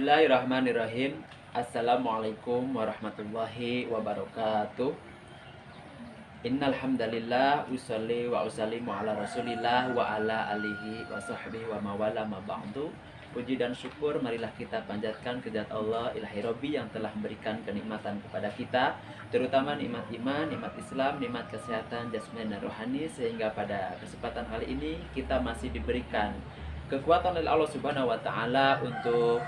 Bismillahirrahmanirrahim. Assalamualaikum warahmatullahi wabarakatuh. Innal hamdalillah usolli wa usallimu ala Rasulillah wa ala alihi wa sahbihi wa mawala ma ba'du. Puji dan syukur marilah kita panjatkan kehadirat Allah Ilahi Robbi yang telah memberikan kenikmatan kepada kita, terutama nikmat iman, nikmat Islam, nikmat kesehatan jasmani dan rohani, sehingga pada kesempatan kali ini kita masih diberikan kekuatan oleh Allah Subhanahu wa taala untuk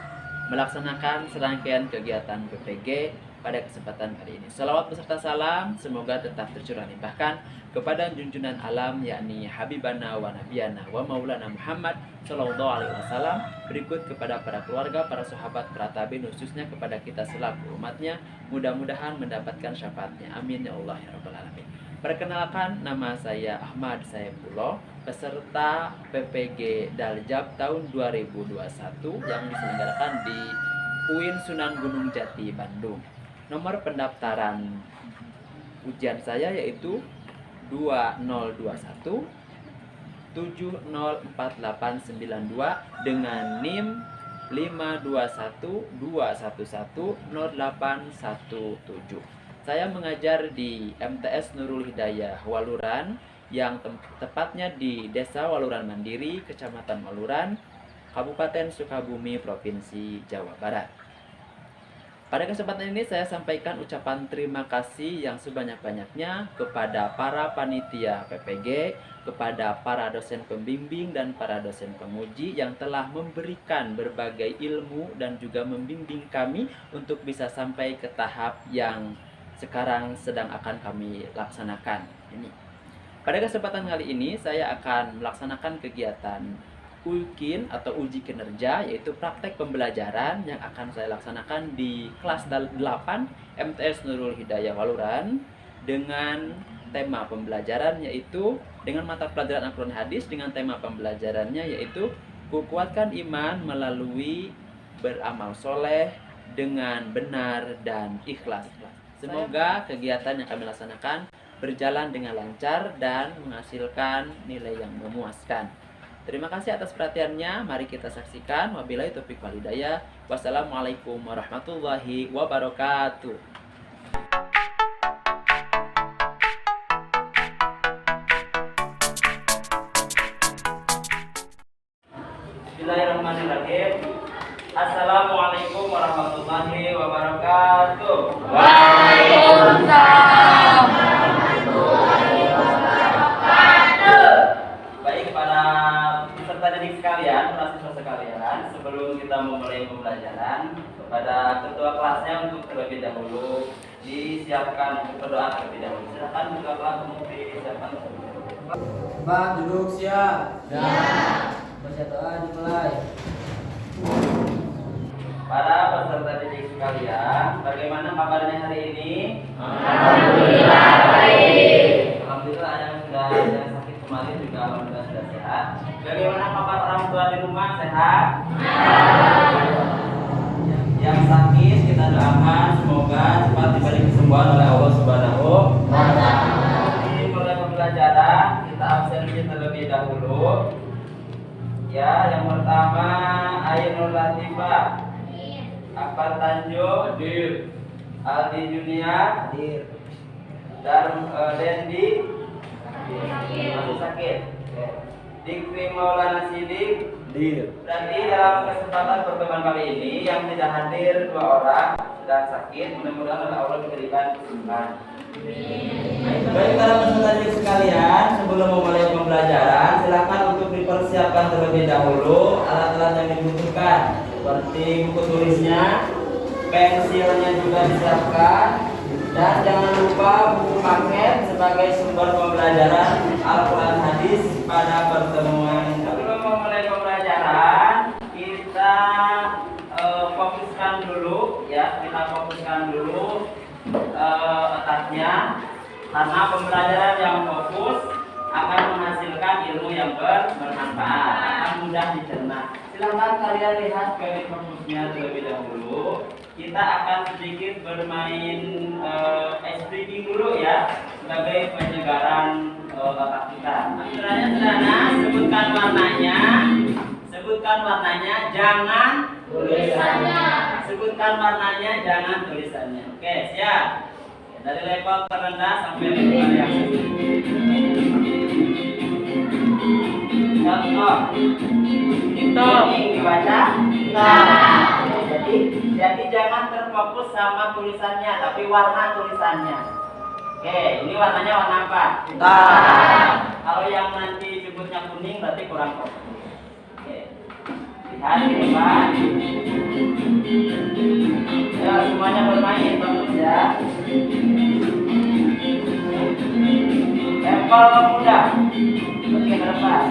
melaksanakan serangkaian kegiatan PPG pada kesempatan kali ini. Salawat beserta salam semoga tetap tercurah limpahkan kepada junjungan alam, yakni Habibana wa Nabiyana wa Maulana Muhammad Sallallahu Alaihi Wasallam. Berikut kepada para keluarga, para sahabat, para tabi'in, khususnya kepada kita selaku umatnya, mudah-mudahan mendapatkan syafaatnya. Amin ya Allah ya Rabbal Alamin. Perkenalkan, nama saya Ahmad Saifullah, peserta PPG Daljab tahun 2021 yang diselenggarakan di UIN Sunan Gunung Jati, Bandung. Nomor pendaftaran ujian saya yaitu 2021 704892 dengan NIM 52121108117. Saya mengajar di MTS Nurul Hidayah Waluran yang tepatnya di Desa Waluran Mandiri, Kecamatan Waluran, Kabupaten Sukabumi, Provinsi Jawa Barat. Pada kesempatan ini saya sampaikan ucapan terima kasih yang sebanyak-banyaknya kepada para panitia PPG, kepada para dosen pembimbing dan para dosen penguji yang telah memberikan berbagai ilmu dan juga membimbing kami untuk bisa sampai ke tahap yang sekarang sedang akan kami laksanakan ini. Pada kesempatan kali ini saya akan melaksanakan kegiatan UKIN atau uji kinerja, yaitu praktek pembelajaran yang akan saya laksanakan di kelas 8 MTS Nurul Hidayah Waluran dengan tema pembelajaran yaitu dengan mata pelajaran Al-Quran Hadis, dengan tema pembelajarannya yaitu kukuatkan iman melalui beramal soleh dengan benar dan ikhlas. Semoga kegiatan yang kami laksanakan berjalan dengan lancar dan menghasilkan nilai yang memuaskan. Terima kasih atas perhatiannya. Mari kita saksikan. Wabillahi taufiq wal hidayah. Wassalamualaikum warahmatullahi wabarakatuh. Bismillahirrahmanirrahim. Assalamualaikum warahmatullahi wabarakatuh. Waalaikumsalam. Baik, para peserta didik sekalian, mahasiswa sekalian, sebelum kita memulai pembelajaran, kepada ketua kelasnya untuk terlebih dahulu disiapkan berdoa terlebih dahulu. Silakan ketua kelas untuk disiapkan. Mbak duduk siap. Ya. Baca doa dimulai. Para peserta didik sekalian, bagaimana kabarnya hari ini? Alhamdulillah baik. Alhamdulillah, yang sakit kemarin juga alhamdulillah sudah sehat. Bagaimana kabar orang tua di rumah, sehat? Yang sakit kita doakan semoga cepat diberi kesembuhan oleh Allah Subhanahu wa taala. Mulai pembelajaran, kita absensi terlebih dahulu. Ya, yang pertama Ainul Latifah, Akbar Tanjung, Hadir. Aldi Junior, Hadir. dan Dendi masih sakit. Dikri Maulana Sidik. Hadir. Berarti dalam kesempatan pertemuan kali ini yang tidak hadir 2 orang sedang sakit, mudah-mudahan oleh Allah diberikan kesembuhan. Baik para peserta didik sekalian, sebelum memulai pembelajaran, silakan untuk dipersiapkan terlebih dahulu alat-alat yang dibutuhkan, seperti buku tulisnya, pensilnya juga disiapkan, dan jangan lupa buku paket sebagai sumber pembelajaran Al-Quran Hadis pada pertemuan. Sebelum memulai pembelajaran, kita fokuskan dulu ya, otaknya, karena pembelajaran yang fokus akan menghasilkan ilmu yang bermanfaat, akan mudah dicerna. Silakan kalian lihat garis fokusnya terlebih dahulu. Kita akan sedikit bermain speaking dulu ya, sebagai penyegaran otak kita. Aturannya sederhana, sebutkan warnanya, jangan Tulisannya. Sebutkan warnanya, jangan tulisannya. Oke, siap. Dari level terendah sampai level yang tinggi. Contoh. Kuning dibaca. Jadi jangan terfokus sama tulisannya, tapi warna tulisannya. Oke, ini warnanya warna apa? Hitam. Kalau yang nanti disebutnya kuning berarti kurang fokus. Oke. Lihat di depan. Ya, semuanya bermain, bagus ya. Level muda. Oke, ke depan.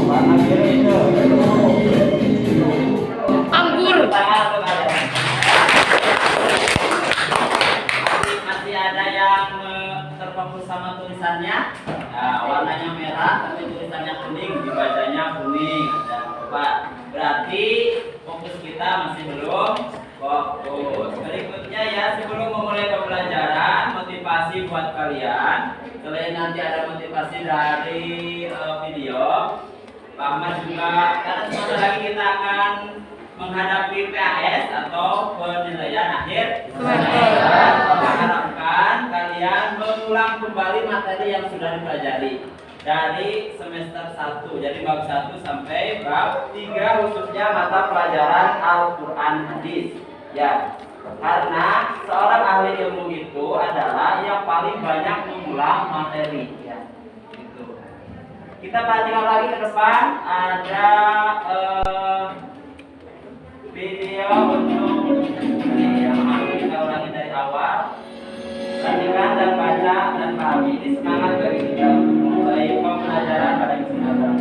Warna biru itu. Anggur. Tangan untuk kalian. Masih ada yang terfokus sama tulisannya. Nah, warnanya merah tapi tulisannya kuning, dibacanya kuning. Ada coba. Berarti fokus kita masih belum fokus. Berikutnya ya, sebelum memulai pembelajaran, motivasi buat kalian. Selain nanti ada motivasi dari video, Pak Ahmad juga, karena sebentar lagi kita akan menghadapi PAS atau penilaian akhir semester. Mengharapkan kalian mengulang kembali materi yang sudah dipelajari dari semester 1. Jadi bab 1 sampai bab 3, khususnya mata pelajaran Al-Qur'an Hadis. Ya. Karena seorang ahli ilmu itu adalah yang paling banyak mengulang materi, ya. Gitu. Kita perhatikan lagi ke depan, ada video untuk ini yang kita ulangi dari awal. Perhatikan dan baca dan pahami. Ini semangat bagi kita untuk mulai pembelajaran pada kesempatan.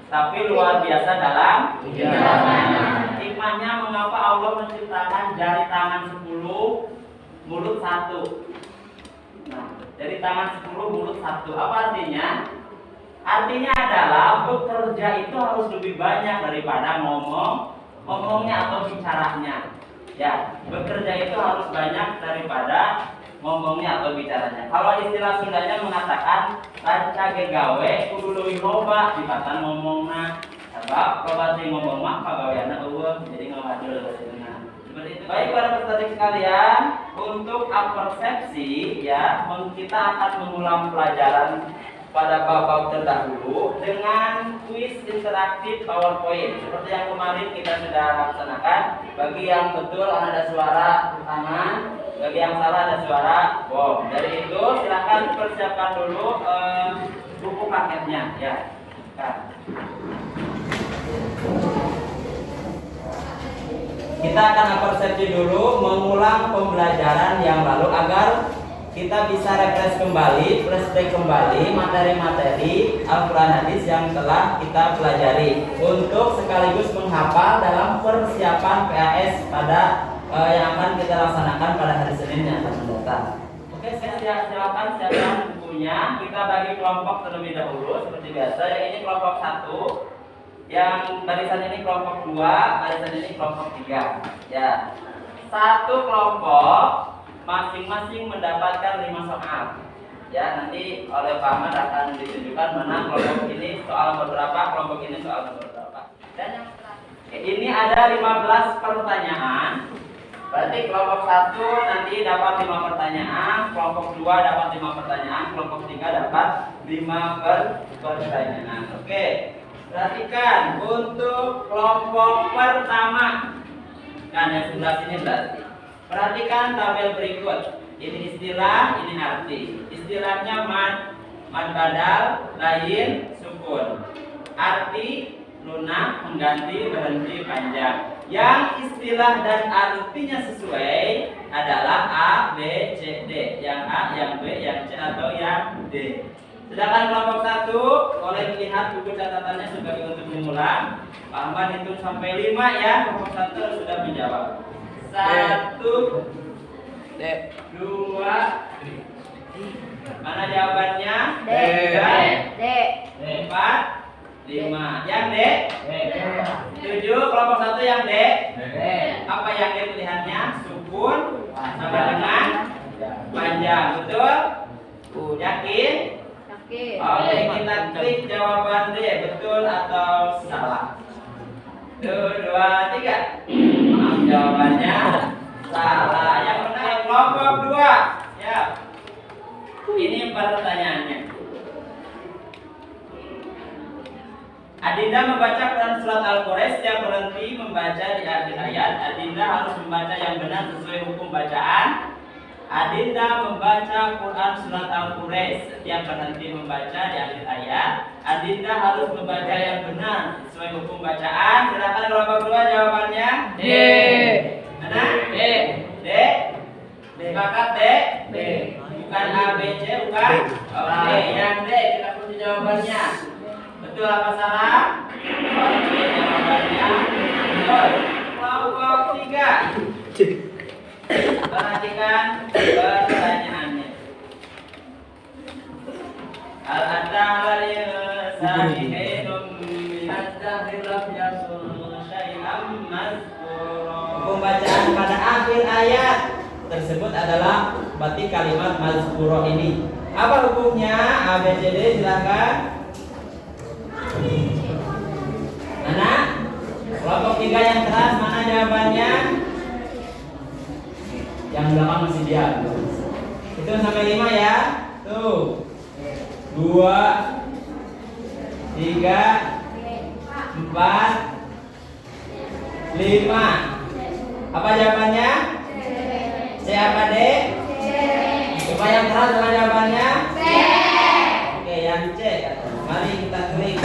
Tapi luar biasa dalam hikmahnya. Mengapa Allah menciptakan jari tangan 10, mulut 1? Nah, jari tangan 10, mulut 1. Apa artinya? Artinya adalah bekerja itu harus lebih banyak daripada ngomongnya atau bicaranya. Ya, bekerja itu harus banyak daripada ngomongnya atau bicaranya. Kalau istilah Sundanya mengatakan lanca gegawe kudu leuwih loba dibatan ngomongna. Sebab loba teh ngomong mah pagaweana eueuh, jadi ngawadul beuna. Seperti itu. Baik para peserta sekalian, untuk persepsi ya, kita akan mengulang pelajaran pada bab-bab terdahulu dengan kuis interaktif PowerPoint. Seperti yang kemarin kita sudah laksanakan. Bagi yang betul ada suara tangan, bagi yang salah ada suara bom. Dari itu silakan persiapkan dulu buku paketnya ya. Nah. Kita akan persepsi dulu, mengulang pembelajaran yang lalu agar kita bisa refresh kembali, flashback kembali materi-materi Al-Quran Hadis yang telah kita pelajari untuk sekaligus menghafal dalam persiapan PAS pada yang akan kita laksanakan pada hari Senin yang akan mendatang. Oke, saya silakan siapkan bukunya. bukunya, kita bagi kelompok terlebih dahulu seperti biasa. Yang ini kelompok 1, yang barisan ini kelompok 2, barisan ini kelompok 3. Ya. Satu kelompok masing-masing mendapatkan 5 soal. Ya, nanti oleh Pak Ahmad akan ditunjukkan mana kelompok ini soal berapa, kelompok ini soal berapa. Dan yang terakhir, ini ada 15 pertanyaan. Berarti kelompok 1 nanti dapat 5 pertanyaan, kelompok 2 dapat 5 pertanyaan, kelompok 3 dapat 5 pertanyaan. Oke. Perhatikan untuk kelompok pertama. Nah, yang sebelah sini berarti. Perhatikan tabel berikut. Ini istilah, ini arti. Istilahnya mad badal, lain, sukun. Arti lunak, mengganti, berhenti, panjang. Yang istilah dan artinya sesuai adalah A, B, C, D. Yang A, yang B, yang C atau yang D. Sedangkan kelompok 1 boleh melihat buku catatannya sebagai untuk mengulang. Pak Ahmad hitung sampai 5 ya. Kelompok 1 sudah menjawab. 1, 2, mana jawabannya? D. 3, D. 4, 5. Yang D? 7. Kelompok 1 yang D? Apa yang D pilihannya? Sukun sama dengan panjang. Betul? Yakin? Yakin. Oke, kita klik jawaban D, betul atau salah. 1, 2, 3. Maaf, jawabannya salah. Yang benar kelompok 2. Ya. Ini pertanyaannya. Adinda membaca Quran surat Al-Quraish yang berhenti membaca di akhir ayat. Adinda harus membaca yang benar sesuai hukum bacaan. Adinda membaca Quran surat Al-Quraish setiap berhenti membaca di akhir ayat. Adinda harus membaca yang benar sesuai hukum bacaan. Silakan kelompok 2 jawabannya. D. Mana? D. D. Sepakat D? D. Bukan A, B, C, bukan? Oke, yang D kita kunci jawabannya. Betul apa salah? Oke, jawabannya betul. Kelompok 3. Perhatikan pertanyaannya. Al-adal sahihinum minadzahir lam yasul syai'am mazkura. Hukum bacaan pada akhir ayat tersebut adalah berarti kalimat mazkura ini. Apa hukumnya? A, B, C, D, silakan. Mana? Kelompok 3 yang keras, mana jawabannya? Yang belakang masih diam. Itu sampai 5 ya. Tuh. 2, 3, 4, 5. Apa jawabannya? C apa D? Coba yang keras apa jawabannya? C. Oke, yang C. Mari kita klik.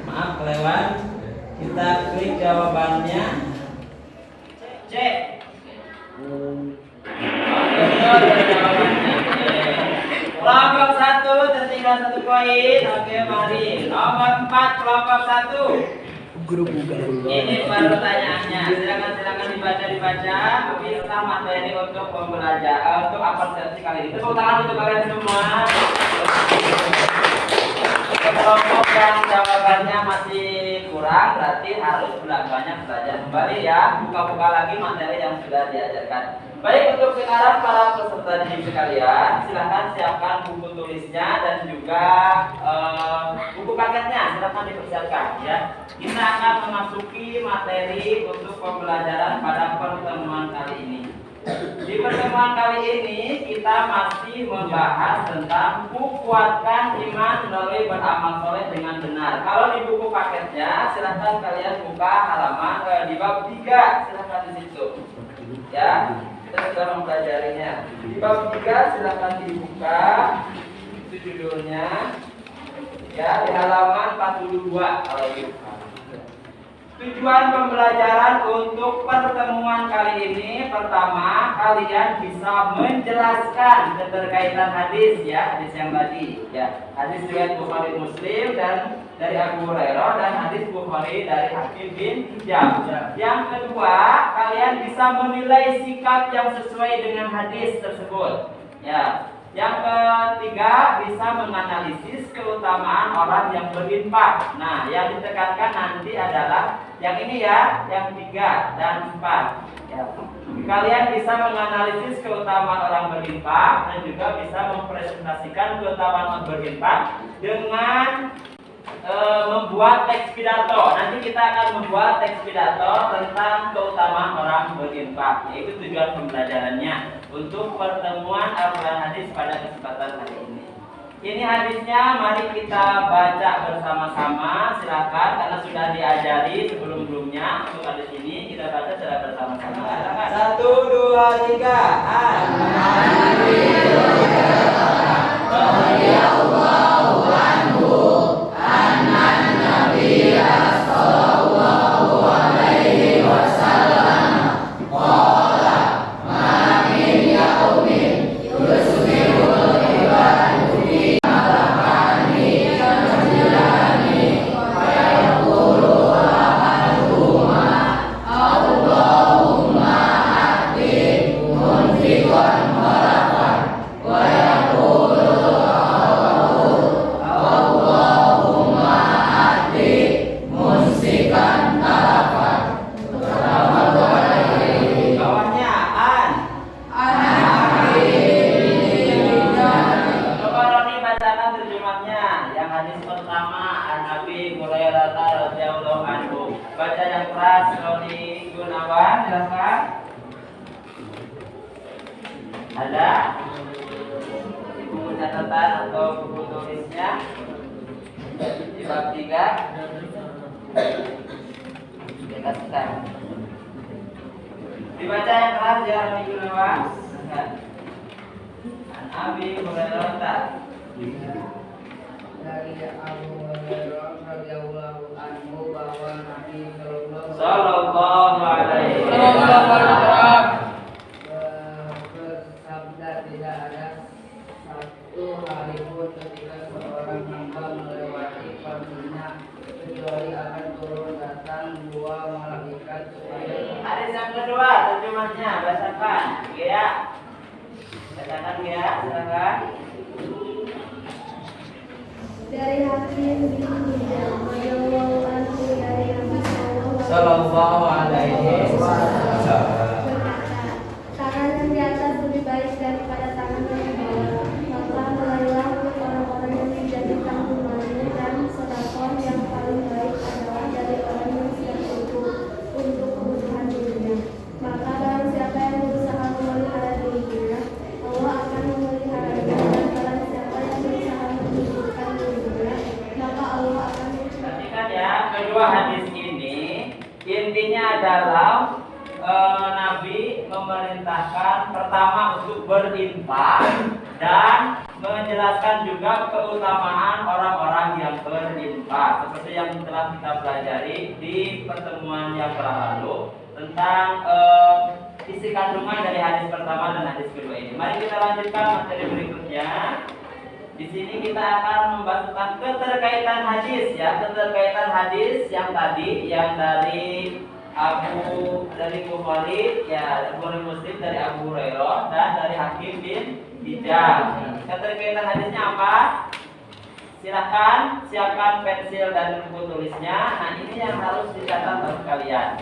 Maaf kelewat. Kita klik jawabannya. C. Kelompok 1 tertinggal 1 poin. Oke, mari. Nomor 4 kelompok 1. Ini pertanyaannya. Silakan dibaca. Bisa materi untuk pembelajaran untuk absensi kali ini. Tepuk tangan untuk kalian semua. Kelompok yang jawabannya masih kurang berarti harus banyak belajar kembali ya. Buka-buka lagi materi yang sudah diajarkan. Baik, untuk sekarang para peserta didik sekalian, silahkan siapkan buku tulisnya dan juga buku paketnya. Silahkan dipersiapkan ya. Kita akan memasuki materi untuk pembelajaran pada pertemuan kali ini. Di pertemuan kali ini kita masih membahas tentang kuatkan iman melalui beramal soleh dengan benar. Kalau di buku paketnya, silahkan kalian buka halaman di bab 3, silahkan di situ. Ya, kita sudah mempelajarinya. Di bab 3 silahkan dibuka. Itu judulnya. Ya, di halaman 42 kalau dibuka. Tujuan pembelajaran untuk pertemuan kali ini, pertama, kalian bisa menjelaskan keterkaitan hadis ya, hadis yang tadi ya. Hadis riwayat Bukhari Muslim dan dari Abu Hurairah dan hadis Bukhari dari Hakim bin Hizam. Yang kedua, kalian bisa menilai sikap yang sesuai dengan hadis tersebut. Ya, Yang ketiga, bisa menganalisis keutamaan orang yang berinfak. Nah, yang ditekankan nanti adalah yang ini ya, yang 3 dan 4. Ya. Kalian bisa menganalisis keutamaan orang berinfak dan juga bisa mempresentasikan keutamaan orang berinfak dengan membuat teks pidato. Nanti kita akan membuat teks pidato tentang keutamaan orang berinfak. Itu tujuan pembelajarannya untuk pertemuan Al-Quran hadis pada kesempatan hari ini. Ini hadisnya, mari kita baca bersama-sama. Silakan, karena sudah diajari sebelum-sebelumnya. Untuk hadis ini kita baca secara bersama-sama. Silakan. 1, 2, 3. Baca yang keras, Roni Gunawan, silakan. Ada buku catatan atau buku tulisnya di bab 3. Kita sekarang dibaca yang keras ya, Roni Gunawan. Abi Hurairah Dari Abu Hurairah radhiyallahu anhu bahwa Nabi Sallallahu alaihi wasallam bersabda, tidak ada satu hari pun ketika seorang hamba melewati paginya kecuali akan turun datang 2 malaikat supaya. Hadis yang kedua, terjemahnya bacakan ya. Bacakan ya, silakan. Dari Hakim bin Hizam radhiyallahu anhu dari Nabi Sallallahu alaihi wasallam berkata, tangan yang di atas lebih baik daripada tangan yang di bawah. Maka mulailah untuk orang-orang yang dijadikan rumahnya, dan sedekah yang paling baik adalah dari orang yang siap untuk kebutuhan dirinya. Maka barang siapa yang berusaha memelihara dirinya, Allah akan memeliharanya, dan barang siapa yang berusaha menunjukkan dirinya, maka Allah akan. Perhatikan ya, kedua hadis ini intinya adalah Nabi memerintahkan pertama untuk berinfak dan menjelaskan juga keutamaan orang-orang yang berinfak, seperti yang telah kita pelajari di pertemuan yang lalu tentang isi kandungan dari hadis pertama dan hadis kedua ini. Mari kita lanjutkan materi berikutnya. Di sini kita akan membahas tentang keterkaitan hadis ya, keterkaitan hadis yang tadi yang dari Bukhari ya, Bukhari Muslim dari Abu Hurairah dan dari Hakim bin Hizam. Keterkaitan hadisnya apa? Silakan siapkan pensil dan buku tulisnya. Nah, ini yang harus dicatat oleh kalian.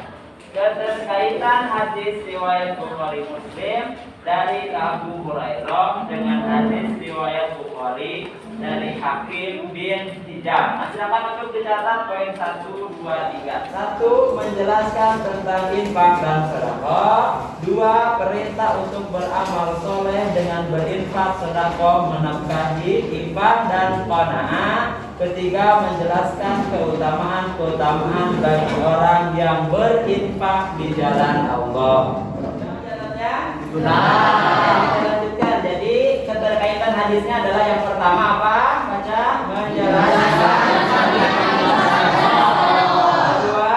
Keterkaitan hadis riwayat Bukhari Muslim dari Abu Hurairah dengan hadis riwayat Bukhari dari Hakim bin Hizam. Nah, silakan untuk dicatat poin 1, 2, 3. 1. Menjelaskan tentang infak dan sedekah. 2. Perintah untuk beramal soleh dengan berinfak, sedekah, menafkahi infak dan qanaah. 3. Menjelaskan keutamaan bagi orang yang berinfak di jalan Allah. Nah, kita lanjutkan. Jadi keterkaitan hadisnya adalah yang pertama apa? Baca. Menjelaskan. Kedua.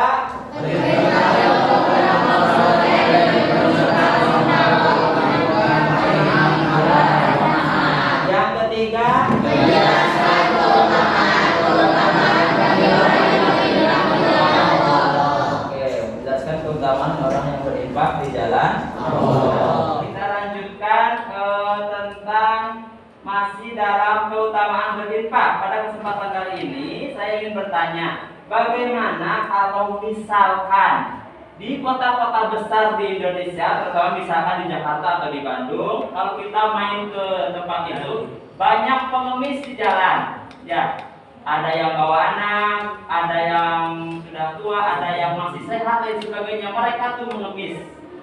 Yang ketiga. Oke, menjelaskan keutamaan orang yang berinfak di jalan Allah. Kita lanjut. saya ingin bertanya, bagaimana kalau misalkan di kota-kota besar di Indonesia, terutama misalkan di Jakarta atau di Bandung, kalau kita main ke tempat itu, banyak pengemis di jalan. Ya, ada yang bawa anak, ada yang sudah tua, ada yang masih sehat dan sebagainya. Mereka tuh mengemis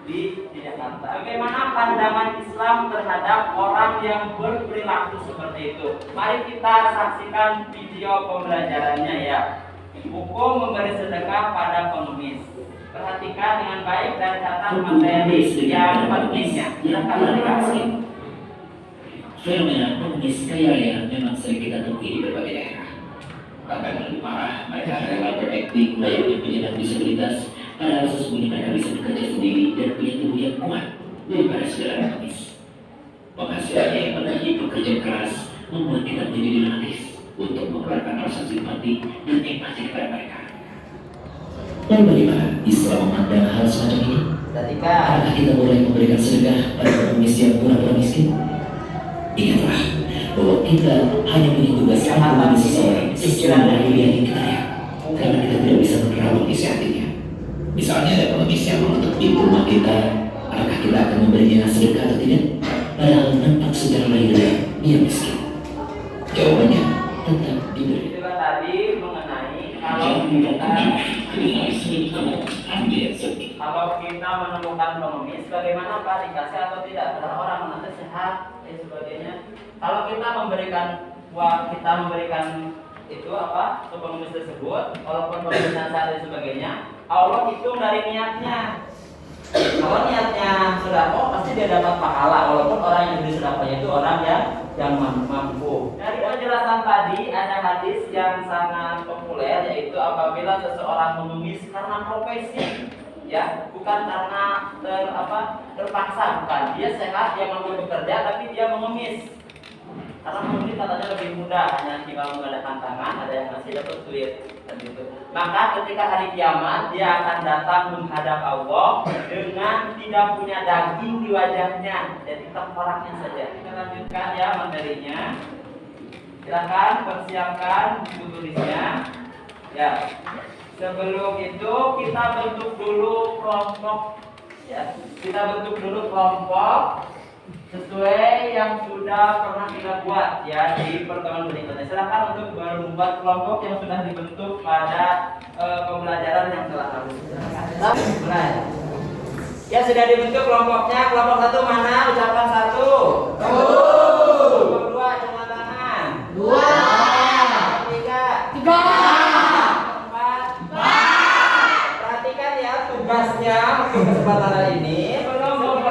di Jakarta. Bagaimana pandangan Islam terhadap orang yang berperilaku seperti itu? Mari kita saksikan video pembelajarannya ya. Hukum memberi sedekah pada pengemis. Perhatikan dengan baik dan catat materi yang pentingnya. Silakan perhatikan. Fenomena pengemis kaya raya memang sering kita temui di berbagai daerah. Bahkan lebih parah, mereka rela berakting layaknya penyandang disabilitas, padahal sesungguhnya mereka bisa bekerja sendiri dan punya tubuh yang kuat daripada segala pengemis. Penghasilannya yang bergaji bekerja keras membuat kita menjadi dinamis untuk mengeluarkan rasa simpati dan empati kepada mereka. Dan bagaimana Islam memandang hal semacam ini? Apakah kita boleh memberikan sedekah pada pengemis yang pura-pura miskin? Ingatlah bahwa kita hanya punya tugas menghormati seseorang sesuai lahiriah yang kita ya, karena kita tidak bisa menerawang isi hatinya. Misalnya ada pengemis yang menuntut pintu rumah kita, apakah kita akan memberinya sedekah atau tidak? Padahal nampak secara lahiriah dia miskin. Jawabannya tetap diberi. Itu tadi mengenai kalau kita menemukan pengemis, bagaimana Pak, dikasih atau tidak? Karena orang nanti sehat dan sebagainya. Kalau kita memberikan itu apa ke pengemis tersebut, walaupun pengemisnya sehat dan sebagainya, Allah hitung dari niatnya. Kalau niatnya sedekah, pasti dia dapat pahala, walaupun orang yang beri sedekahnya itu orang yang mampu. Dari penjelasan tadi ada hadis yang sangat populer, yaitu apabila seseorang mengemis karena profesi, ya, bukan karena terpaksa, bukan. Dia sehat, dia mampu bekerja, tapi dia mengemis. Karena mengemis katanya lebih mudah, hanya tinggal mengadakan tangan, ada yang masih dapat duit, dan gitu. Maka ketika hari kiamat dia akan datang menghadap Allah dengan tidak punya daging di wajahnya, jadi tengkoraknya saja. Kita lanjutkan ya materinya. Silakan persiapkan buku tulisnya. Ya. Sebelum itu kita bentuk dulu kelompok. Ya, kita bentuk dulu kelompok sesuai yang sudah pernah kita buat ya di pertemuan berikutnya. Silakan untuk membuat kelompok yang sudah dibentuk pada pembelajaran yang telah lalu. Mulai. Ya, sudah dibentuk kelompoknya. Kelompok satu mana? Ucapkan satu. Kelompok dua, angkat tangan. Dua. Tiga. Tiga. Empat. Perhatikan ya tugasnya untuk kesempatan hari ini.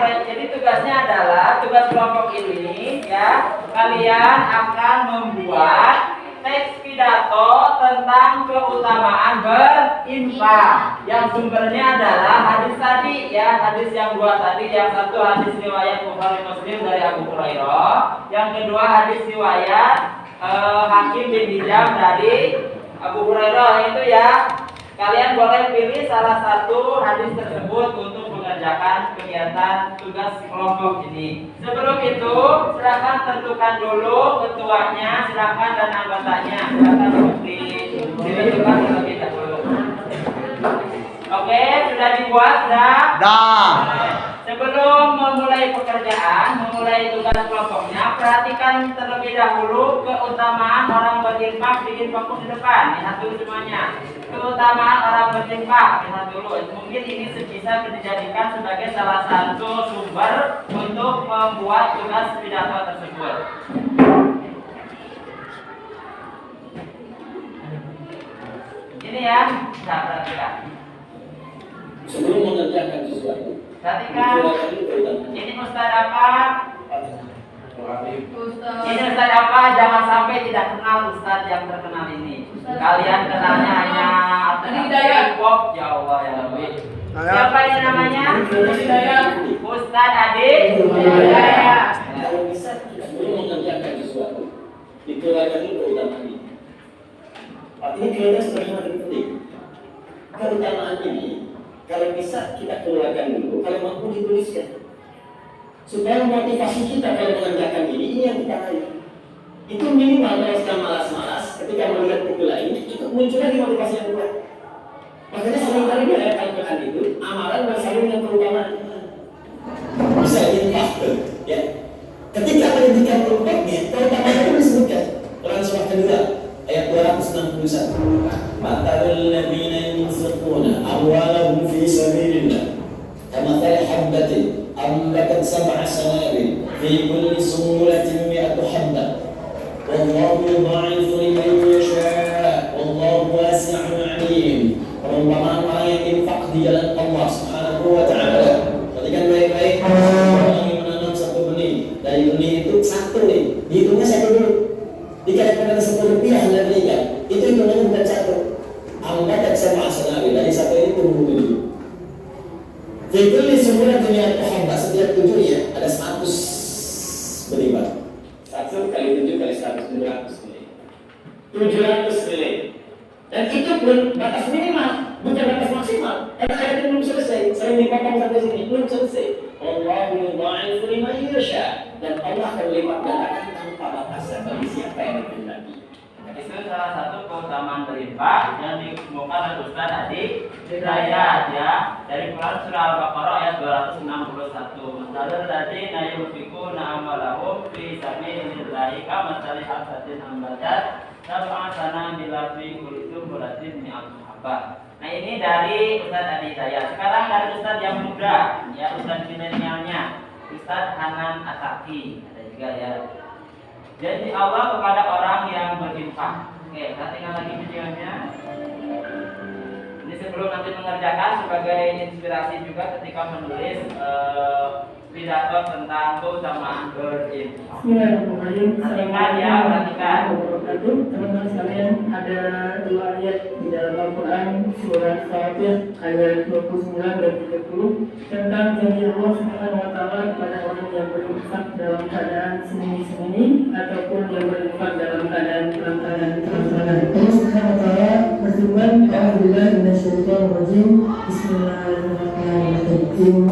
Jadi tugasnya adalah tugas kelompok ini ya, kalian akan membuat teks pidato tentang keutamaan berinfak yang sumbernya adalah hadis tadi ya, hadis yang dua tadi, yang satu hadis riwayat Bukhari Muslim dari Abu Hurairah, yang kedua hadis riwayat Hakim bin Hizam dari Abu Hurairah. Itu ya, kalian boleh pilih salah satu hadis tersebut untuk mengerjakan kegiatan tugas kelompok ini. Sebelum itu, silakan tentukan dulu ketuanya, silakan, dan anggotanya. Silakan ditentukan terlebih dahulu. Oke, sudah dibuat, sudah? Sebelum memulai pekerjaan, memulai tugas kelompoknya, perhatikan terlebih dahulu keutamaan orang berinfak. Bikin fokus di depan, lihat dulu semuanya. Keutamaan orang berinfak, lihat dulu. Mungkin ini bisa dijadikan sebagai salah satu sumber untuk membuat tugas pidato tersebut. Ini ya, bisa perhatikan. Sebelum mengerjakan sesuatu, Perhatikan, ini Ustaz apa? Ini Ustaz apa? Jangan sampai tidak kenal Ustaz yang terkenal ini. Kalian kenalnya hanya Hidayat. Ya Allah ya Rabbi. Siapa ini namanya? Ustaz Adi Hidayat. kalau bisa sebelum mengerjakan sesuatu, dikeluarkan dulu keutamaan ini. Artinya keluarga sebenarnya lebih penting. Keutamaan ini, kalau bisa kita keluarkan dulu, kalau mampu dituliskan. Supaya motivasi kita kalau mengerjakan ini yang kita raih. Itu minimal kalau sedang malas-malas, ketika melihat buku lain, itu muncul lagi motivasi yang kuat. Makanya seringkali di ayat Al-Quran itu amalan bersama dengan perumpamaan. Bisa infak, ya. Ketika pendidikan infaknya, perumpamaan itu disebutkan. Quran surah kedua ayat 261. Matalul ladzina yunfiquna amwalahum fi sabilillah kamathali habbatin ambatat sab'a sanabil fi kulli sumbulatin mi'atu habbah. Wallahu yudha'ifu liman yasha' wallahu wasi'un 'alim. Perumpamaan orang yang infak di jalan Allah Subhanahu wa ta'ala. Perhatikan baik-baik, orang yang menanam satu benih, dari benih itu satu nih, dihitungnya satu dulu. Dikatakan ada 10 rupiah Anda berikan, itu hitungannya bukan satu. Angkat sama asanawi, dari satu ini tumbuh 7. Fikirnya semula dunia hamba, setiap 7 ya ada 100 benih Pak. 1 kali 7 kali 100, 700 nilai. 700 nilai. Dan itu pun batas minimal, bukan batas maksimal. Karena ayatnya belum selesai, sering dipotong sampai sini, belum selesai. Allahu yudha'ifu liman yasha, dan Allah akan lipat gandakan tanpa batasan bagi siapa yang dikehendaki. Itu salah satu keutamaan berinfak yang dikemukakan oleh Ustaz Adi Hidayat ya dari Quran surah Al-Baqarah ayat 261. Masalul ladzina yunfiquna amwalahum fi sabilillahi kamathali habbatin ambatat sab'a sanabil fi kulli sumbulatin mi'atu habbah. Nah ini dari Ustaz Adi Hidayat. Sekarang dari Ustaz yang muda ya, Ustaz milenialnya, Ustaz Hanan Ataki ada juga ya. Jadi Allah kepada orang yang berinfak. Oke, perhatikan lagi videonya. Ini sebelum nanti mengerjakan sebagai inspirasi juga ketika menulis pidato tentang keutamaan berinfak. Bismillahirrahmanirrahim. Perhatikan ya, perhatikan. Teman-teman sekalian, ada 2 ayat di dalam Al-Quran surah Fatir ayat 29 dan 30 tentang janji Allah Subhanahu wa taala kepada orang yang berinfak dalam keadaan sembunyi-sembunyi ataupun yang berinfak dalam keadaan terang-terangan. Allah Subhanahu wa taala berfirman, "A'udzubillahi minasyaitonir rajim. Bismillahirrahmanirrahim.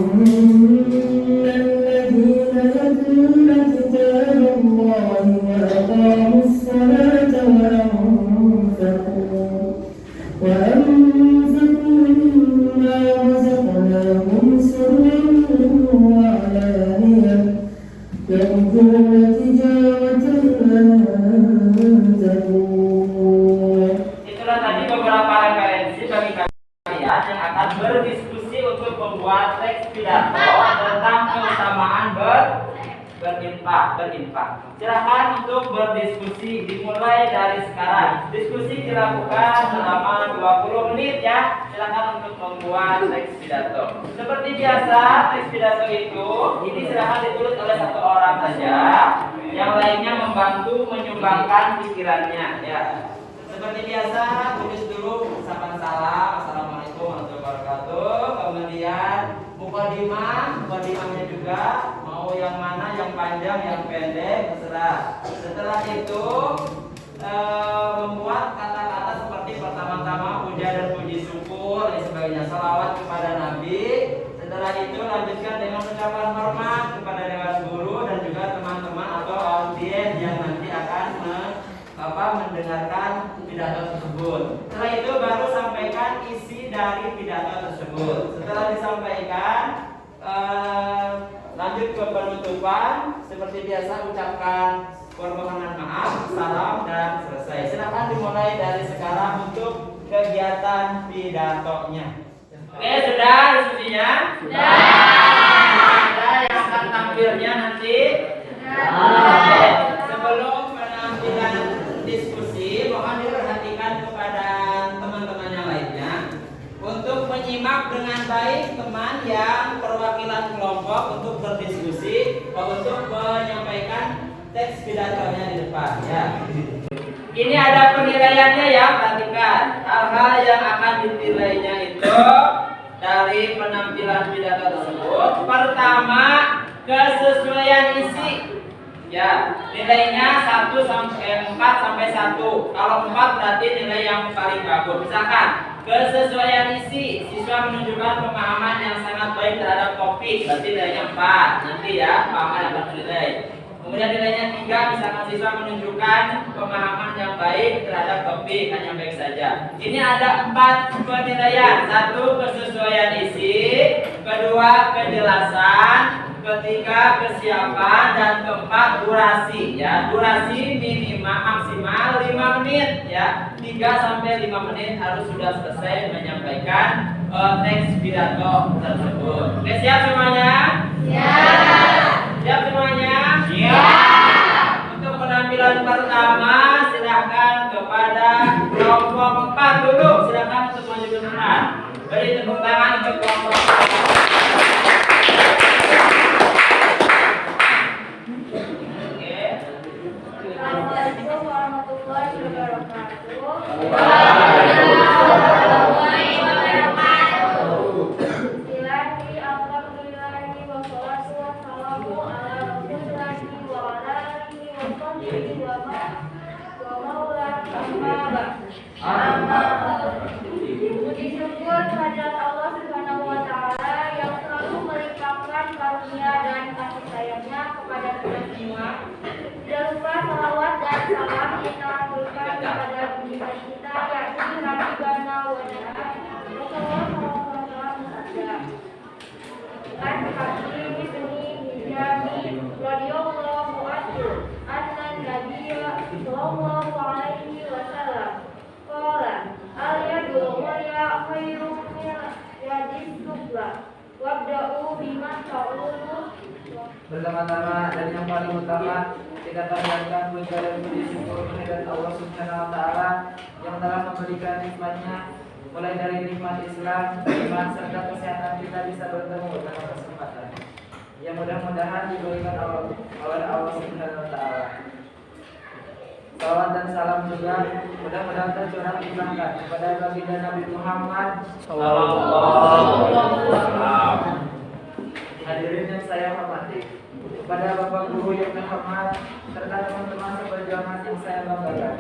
الذين يتلون كتاب الله وأقاموا الصلاة وأنفقوا مما رزقناهم سرا وعلانية يرجون تجارة لن تبور. Itulah tadi beberapa referensi bagi kalian yang akan berdiskusi untuk membuat teks pidato tentang keutamaan berinfak. Silakan untuk berdiskusi dimulai dari sekarang. Diskusi dilakukan selama 20 menit ya. Silakan untuk membuat teks pidato. Seperti biasa, teks pidato itu ini silakan ditulis oleh 1 orang saja. Yang lainnya membantu menyumbangkan pikirannya ya. Seperti biasa, tulis dulu ucapan salam, assalamualaikum warahmatullahi wabarakatuh. Kemudian mukadimahnya juga mau yang mana, yang panjang, yang pendek, terserah. Setelah itu membuat kata-kata seperti pertama-tama puja dan puji syukur dan sebagainya, salawat kepada Nabi. Setelah itu lanjutkan dengan ucapan hormat kepada dewan guru dan juga teman-teman atau audiens yang nanti akan mendengarkan pidato tersebut. Setelah itu baru sampaikan isi dari pidato tersebut. Setelah disampaikan, lanjut ke penutupan. Seperti biasa ucapkan permohonan maaf, salam dan selesai. Silakan dimulai dari sekarang untuk kegiatan pidatonya. Oke, sudah diskusinya? Sudah. Ada yang akan tampilnya nanti? Oke. Sebelum penampilan diskusi, mohon diperhatikan kepada teman-teman yang lainnya untuk menyimak dengan baik teman yang perwakilan kelompok untuk berdiskusi, untuk menyampaikan teks pidatonya di depan ya. Ini ada penilaiannya ya, perhatikan. Hal-hal yang akan dinilainya itu dari penampilan pidato tersebut. Pertama, kesesuaian isi. Ya, nilainya 4 sampai 1. Kalau 4 berarti nilai yang paling bagus. Misalkan kesesuaian isi, siswa menunjukkan pemahaman yang sangat baik terhadap topik, berarti nilainya 4. Nanti ya, pemahaman akan bernilai. Kemudian nilainya 3, misalkan siswa menunjukkan pemahaman yang baik terhadap topik, hanya baik saja. Ini ada 4 penilaian. 1, kesesuaian isi, kedua, kejelasan, ketiga, kesiapan, dan keempat, durasi. Ya, durasi minimal maksimal 5 menit. Ya, 3 sampai 5 menit harus sudah selesai menyampaikan teks pidato tersebut. Oke, siap semuanya? Siap semuanya? Untuk penampilan pertama, silakan kepada kelompok 4 dulu. Silakan untuk maju ke depan. Beri tepuk tangan untuk kelompok 4. Assalamualaikum warahmatullahi wabarakatuh. Alhamdulillahi wassalatu wassalamu ala rasulillahi wa ala alihi wa sahbihi wa mawla amma ba'd. Puji syukur kehadirat Allah Subhanahu wa taala yang selalu melimpahkan karunia dan kasih sayangnya kepada kita semua. Tidak lupa salawat dan salam kita aturkan kepada junjungan kita yakni Nabi Bana wa Rasulullah SAW. An Hakim ibni Hizami radhiyallahu anhu anna Nabiyya sallallahu alaihi wasallam qala al-yadul ulya khairun min yadis sufla wabda'u bima ta'ulu. Pertama-tama dan yang paling utama, kita panjatkan puja dan puji syukur kehadirat Allah Subhanahu wa taala yang telah memberikan nikmatnya, mulai dari nikmat Islam, iman serta kesehatan kita bisa bertemu dalam kesempatan yang mudah-mudahan diberikan oleh Allah Subhanahu wa taala. Salawat dan salam juga mudah-mudahan tercurah diberikan kepada baginda Nabi Muhammad sallallahu alaihi wasallam. Hadirin yang saya hormati, kepada Bapak Guru yang terhormat serta teman-teman seperjuangan yang saya banggakan.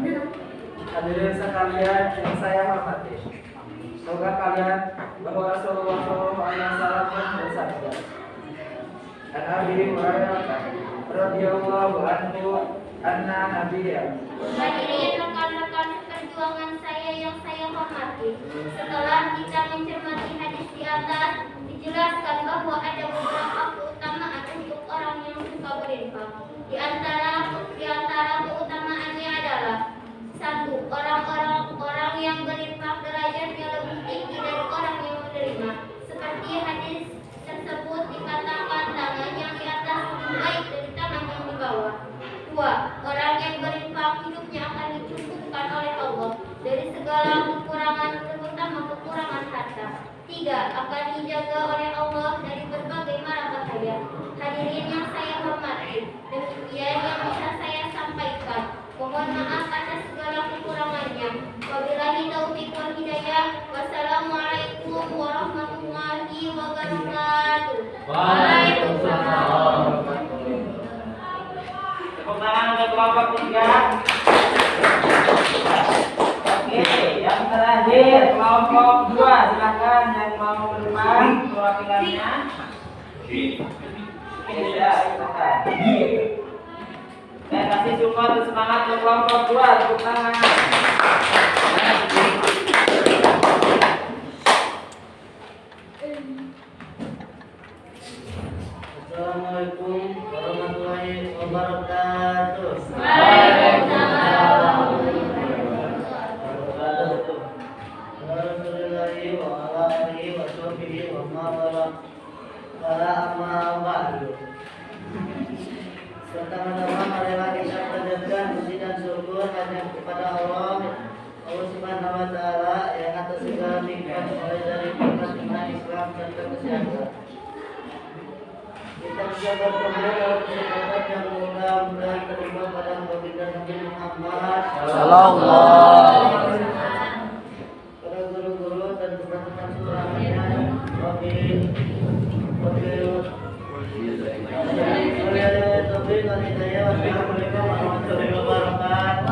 Hadirin sekalian yang saya hormati, semoga kalian bahwa Rasulullah SAW bersabda, "An Abi Hurairah radhiyallahu anhu anna Nabiyya." Hadirin rekan-rekan perjuangan saya yang saya hormati, setelah kita mencermati hadis di atas, dijelaskan bahwa ada beberapa keutamaan untuk orang yang suka berinfak. Di antara keutamaannya adalah: 1. Orang yang berinfak derajatnya lebih tinggi dari orang yang menerima. Seperti hadis tersebut dikatakan, tangan yang di atas lebih baik dari tangan yang di bawah. 2. Orang yang berinfak hidupnya akan dicukupkan oleh Allah dari segala kekurangan, terutama kekurangan harta. 3. Akan dijaga oleh Allah dari berbagai mara bahaya. Hadirin yang saya hormati, demikian yang bisa saya sampaikan. Mohon maaf atas segala kekurangannya. Wabillahi taufiq wal hidayah. Wassalamualaikum warahmatullahi wabarakatuh. Waalaikumsalam. Tepuk tangan untuk kelompok 3. Oke, yang terakhir kelompok 2, silakan yang mau ke depan perwakilannya. Ya, silakan. Saya kasih support dan semangat untuk kelompok 2, tepuk tangan. Assalamualaikum warahmatullahi wabarakatuh. Warahmatullahi wabarakatuh. Pertama-tama marilah kita panjatkan puji dan syukur hanya kepada Allah Subhanahu wa taala yang atas segala nikmat mulai dari nikmat iman Islam serta kesehatan. Kita bisa bertemu dalam kesempatan yang mudah-mudahan terima pada baginda Nabi Muhammad sallallahu alaihi wasallam. Para guru-guru dan teman-teman semuanya, Wassalamualaikum warahmatullahi wabarakatuh.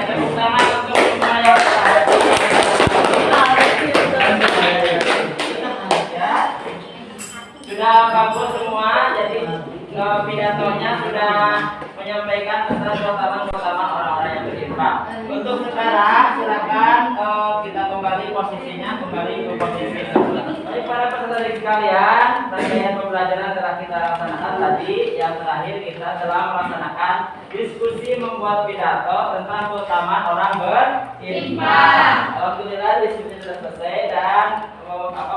Tepuk tangan untuk semua yang sudah Sudah bagus semua, jadi pidatonya sudah menyampaikan tentang keutamaan orang-orang yang berinfak. Untuk sekarang silakan kita kembali posisinya, kembali ke posisi semula. Baik para peserta didik sekalian, rangkaian pembelajaran telah kita laksanakan tadi. Yang terakhir kita telah melaksanakan diskusi membuat pidato tentang keutamaan orang berinfak. Alhamdulillah diskusinya sudah selesai dan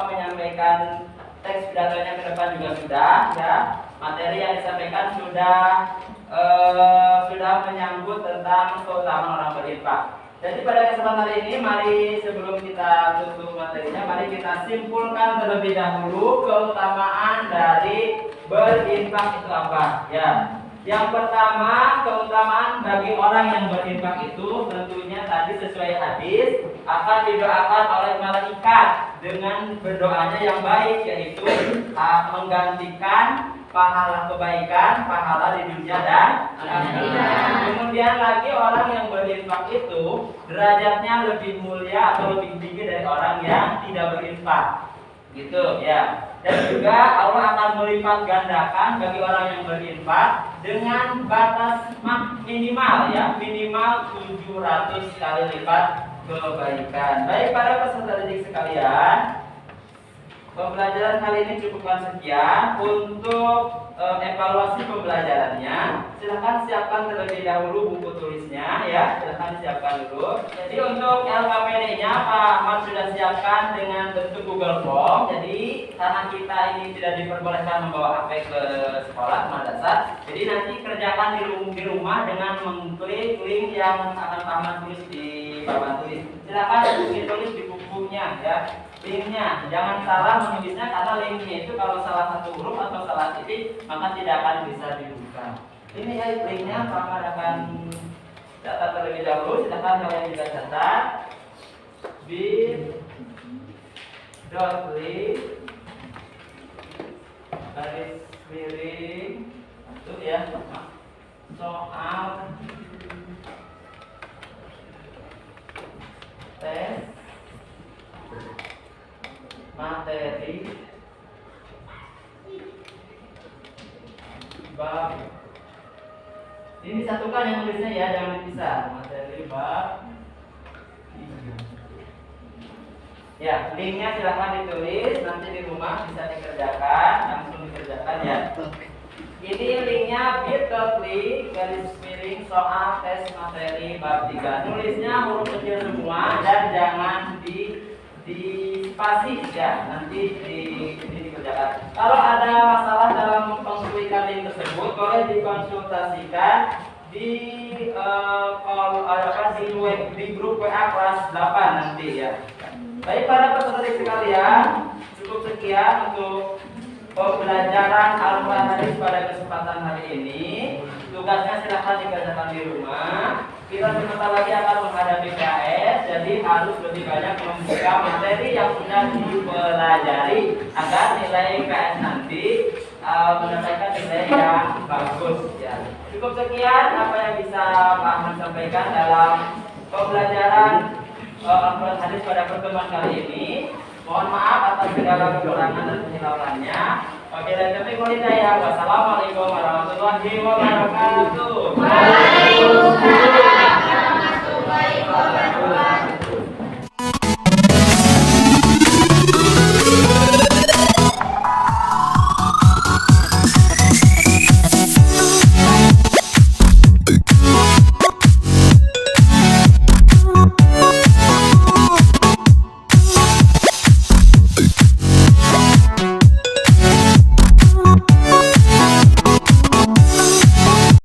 menyampaikan teks pidatonya ke depan juga sudah ya. Materi yang disampaikan sudah menyangkut tentang keutamaan orang berinfak. Jadi pada kesempatan hari ini, mari sebelum kita tutup materinya, mari kita simpulkan terlebih dahulu keutamaan dari berinfak itu apa ya. Yang pertama, keutamaan bagi orang yang berinfak itu tentunya tadi sesuai hadis akan didoakan oleh malaikat dengan berdoanya yang baik, yaitu menggantikan pahala kebaikan, pahala di dunia dan akhirat. Kemudian lagi orang yang berinfak itu derajatnya lebih mulia atau lebih tinggi dari orang yang tidak berinfak. Gitu ya. Dan juga Allah akan melipat gandakan bagi orang yang berinfak dengan batas minimal ya, minimal 700 kali lipat kebaikan. Baik para peserta didik sekalian, pembelajaran kali ini cukupkan sekian. Untuk evaluasi pembelajarannya, silahkan siapkan terlebih dahulu buku tulisnya ya, silahkan siapkan dulu. Jadi untuk LKPD-nya Pak Ahmad sudah siapkan dengan bentuk Google Form. Jadi karena kita ini tidak diperbolehkan membawa HP ke sekolah madrasah, jadi nanti kerjakan di rumah dengan mengklik link yang akan Pak Ahmad tulis di papan tulis. Silahkan ditulis di bukunya ya. Linknya, jangan salah menulisnya karena linknya itu kalau salah satu huruf atau salah titik maka tidak akan bisa dibuka. Ini ya linknya, Pak Ahmad akan catat terlebih dahulu. Silakan kalian juga catat bit.ly garis miring itu ya soal tes materi bab ini disatukan yang tulisnya ya, jangan dipisah. Materi bab 3. Ya, linknya silahkan ditulis, nanti di rumah bisa dikerjakan, langsung dikerjakan ya. Ini linknya bit.ly garis miring soal tes materi bab 3. Nulisnya huruf kecil semua dan jangan di spasi ya, nanti ini dikerjakan. Kalau ada masalah dalam mengklik link tersebut boleh dikonsultasikan di di grup WA kelas 8 nanti ya. Baik para peserta sekalian, cukup sekian untuk pembelajaran Al-Quran Hadis pada kesempatan hari ini. Tugasnya silahkan dikerjakan di rumah. Kita sebentar lagi akan menghadapi KS, jadi harus lebih banyak membuka materi yang sudah dipelajari agar nilai KS nanti mendapatkan nilai yang bagus. Ya. Cukup sekian apa yang bisa Pak Ahmad sampaikan dalam pembelajaran Al-Quran Hadis pada pertemuan kali ini. Mohon maaf atas segala kekurangan dan kesilapannya. Wabillahi taufiq wal hidayah. Wassalamualaikum warahmatullahi wabarakatuh. Waalaikumsalam.